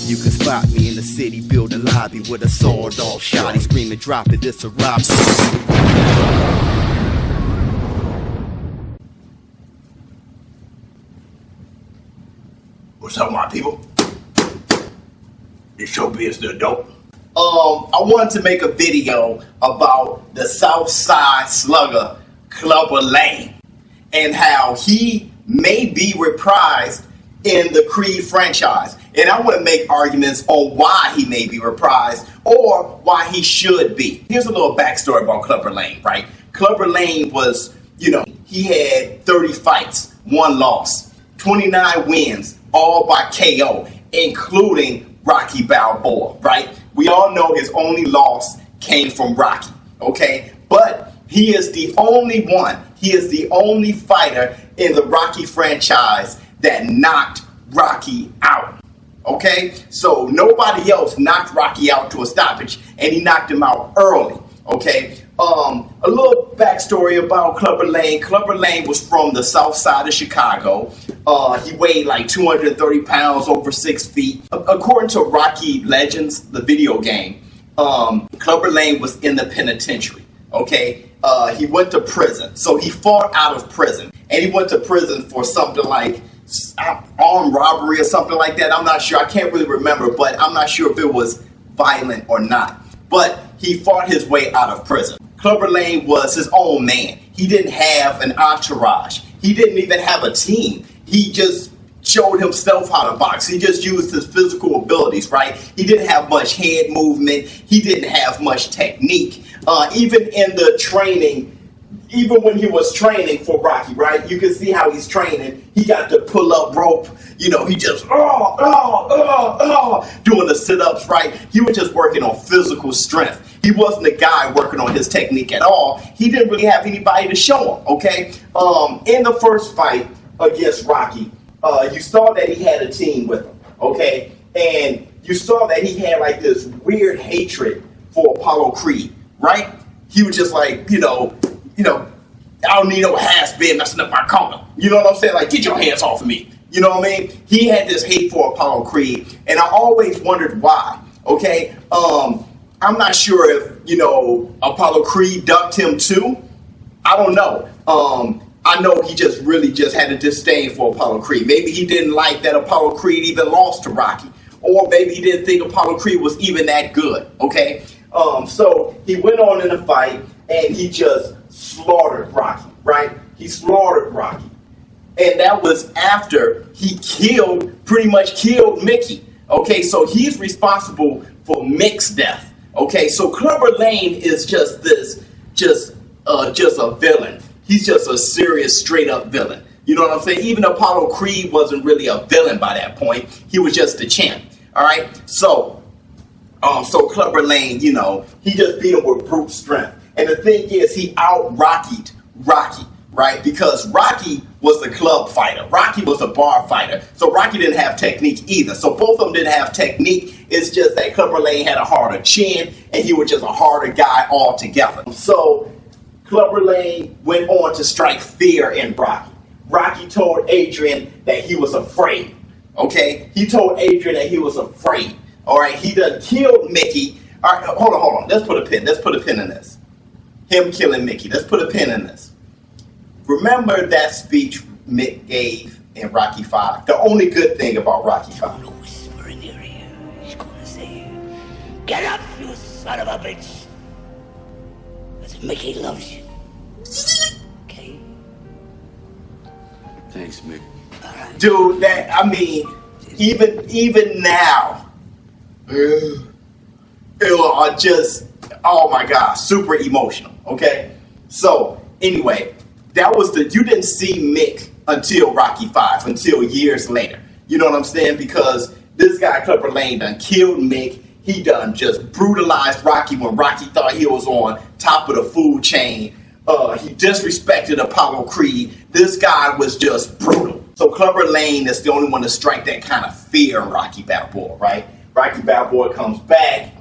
You can spot me in the city, build a lobby with a sword all shotty, screaming, drop it, this a robbery. What's up, my people? It's ShowBizz the adult. I wanted to make a video about the Southside Slugger, Clubber Lang, and how he may be reprised in the Creed franchise. And I want to make arguments on why he may be reprised or why he should be. Here's a little backstory about Clubber Lang, right? Clubber Lang was, he had 30 fights, 1 loss, 29 wins, all by KO, including Rocky Balboa, right? We all know his only loss came from Rocky, okay? But he is the only one, he is the only fighter in the Rocky franchise that knocked Rocky out, okay? So nobody else knocked Rocky out to a stoppage, and he knocked him out early, okay? A little backstory about Clubber Lang. Clubber Lang was from the south side of Chicago. He weighed like 230 pounds, over 6 feet. According to Rocky Legends, the video game, Clubber Lang was in the penitentiary, okay? He went to prison. So he fought out of prison. And he went to prison for something like armed robbery or something like that. I'm not sure. I can't really remember, but I'm not sure if it was violent or not. But he fought his way out of prison. Clubber Lang was his own man. He didn't have an entourage. He didn't even have a team. He just showed himself how to box. He just used his physical abilities, right? He didn't have much head movement. He didn't have much technique. Even in the training, even when he was training for Rocky, right? You can see how he's training. He got the pull-up rope. He just doing the sit-ups, right? He was just working on physical strength. He wasn't a guy working on his technique at all. He didn't really have anybody to show him, okay? In the first fight against Rocky, you saw that he had a team with him, okay? And you saw that he had like this weird hatred for Apollo Creed, right? He was just like, I don't need no has-been messing up my corner. You know what I'm saying? Like, get your hands off of me. You know what I mean? He had this hate for Apollo Creed, and I always wondered why, okay? I'm not sure if, Apollo Creed ducked him too. I don't know. I know he just really had a disdain for Apollo Creed. Maybe he didn't like that Apollo Creed even lost to Rocky. Or maybe he didn't think Apollo Creed was even that good, okay? So he went on in the fight, and he just slaughtered Rocky, right? He slaughtered Rocky. And that was after he pretty much killed Mickey. Okay, so he's responsible for Mick's death. Okay, so Clubber Lang is just a villain. He's just a serious, straight up villain. You know what I'm saying? Even Apollo Creed wasn't really a villain by that point. He was just the champ. All right, so Clubber Lang, he just beat him with brute strength. And the thing is, he out-Rockied Rocky, right? Because Rocky was the club fighter. Rocky was a bar fighter. So Rocky didn't have technique either. So both of them didn't have technique. It's just that Clubber Lang had a harder chin, and he was just a harder guy altogether. So Clubber Lang went on to strike fear in Rocky. Rocky told Adrian that he was afraid. Okay? He told Adrian that he was afraid. All right? He done killed Mickey. All right, hold on. Let's put a pin. Let's put a pin in this. Him killing Mickey. Let's put a pin in this. Remember that speech Mick gave in Rocky V? The only good thing about Rocky V. He's gonna whisper in your ear. He's gonna say, "Get up, you son of a bitch!" Because Mickey loves you. Okay? Thanks, Mick. All right. Dude, even now, it are just, oh my God, super emotional, okay? So, anyway, you didn't see Mick until Rocky V, until years later. You know what I'm saying? Because this guy, Clubber Lang, done killed Mick. He done just brutalized Rocky when Rocky thought he was on top of the food chain. He disrespected Apollo Creed. This guy was just brutal. So Clubber Lang is the only one to strike that kind of fear in Rocky Balboa, right? Rocky Balboa comes back.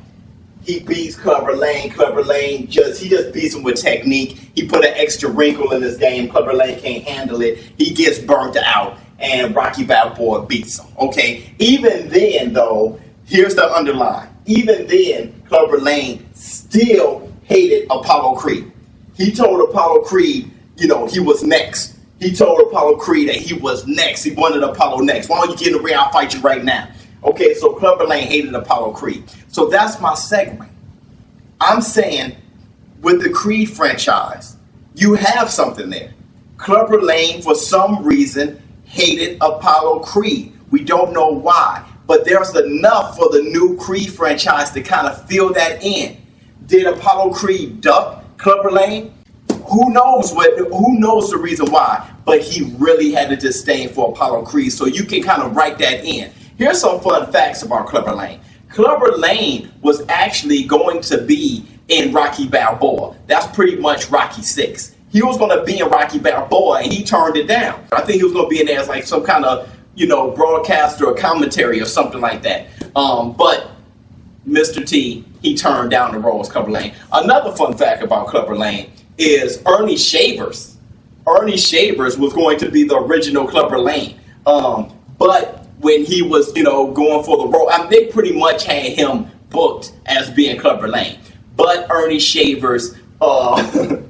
He beats Clubber Lang. Clubber Lang he just beats him with technique. He put an extra wrinkle in this game. Clubber Lang can't handle it. He gets burnt out, and Rocky Balboa beats him. Okay. Even then, though, Here's the underline. Even then, Clubber Lang still hated Apollo Creed. He told Apollo Creed, he was next. He told Apollo Creed that he was next. He wanted Apollo next. Why don't you get in the ring? I'll fight you right now. Okay, so Clubber Lang hated Apollo Creed. So that's my segue. I'm saying with the Creed franchise, you have something there. Clubber Lang, for some reason, hated Apollo Creed. We don't know why, but there's enough for the new Creed franchise to kind of fill that in. Did Apollo Creed duck Clubber Lang? Who knows the reason why, but he really had a disdain for Apollo Creed, so you can kind of write that in. Here's some fun facts about Clubber Lang. Clubber Lang was actually going to be in Rocky Balboa. That's pretty much Rocky 6. He was going to be in Rocky Balboa, and he turned it down. I think he was going to be in there as like some kind of, broadcaster or commentary or something like that. But Mr. T, he turned down the role as Clubber Lang. Another fun fact about Clubber Lang is Ernie Shavers. Ernie Shavers was going to be the original Clubber Lang. But when he was, going for the role, they pretty much had him booked as being Clubber Lang. But Ernie Shavers, Ernie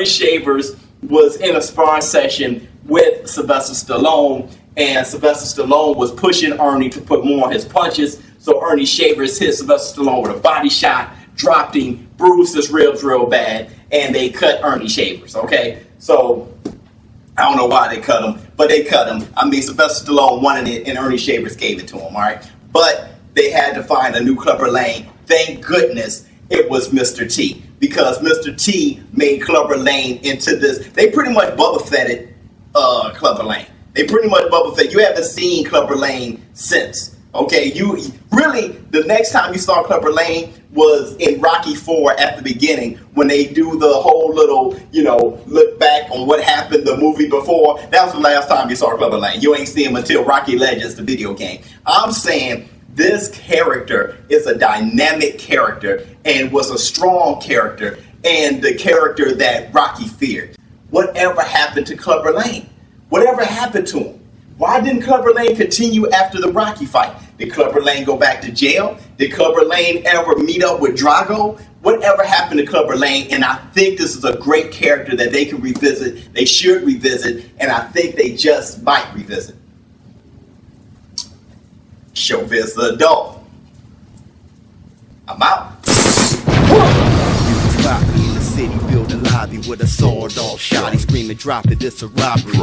Shavers was in a sparring session with Sylvester Stallone, and Sylvester Stallone was pushing Ernie to put more on his punches. So Ernie Shavers hit Sylvester Stallone with a body shot, dropped him, bruised his ribs real bad, and they cut Ernie Shavers, okay? So, I don't know why they cut him, but they cut him. Sylvester Stallone wanted it, and Ernie Shavers gave it to him, all right? But they had to find a new Clubber Lang. Thank goodness it was Mr. T, because Mr. T made Clubber Lang into this. They pretty much Boba Fetted Clubber Lang. They pretty much Boba Fett. You haven't seen Clubber Lang since. Okay, the next time you saw Clubber Lang was in Rocky 4 at the beginning when they do the whole little, look back on what happened the movie before. That was the last time you saw Clubber Lang. You ain't seen him until Rocky Legends, the video game. I'm saying this character is a dynamic character and was a strong character and the character that Rocky feared. Whatever happened to Clubber Lang? Whatever happened to him? Why didn't Clubber Lang continue after the Rocky fight? Did Clubber Lang go back to jail? Did Clubber Lang ever meet up with Drago? Whatever happened to Clubber Lang? And I think this is a great character that they can revisit. They should revisit. And I think they just might revisit. ShowBizz the adult. I'm out. Spot me in the city, build a lobby with a sawed-off shotty, screaming, drop it, it's a robbery.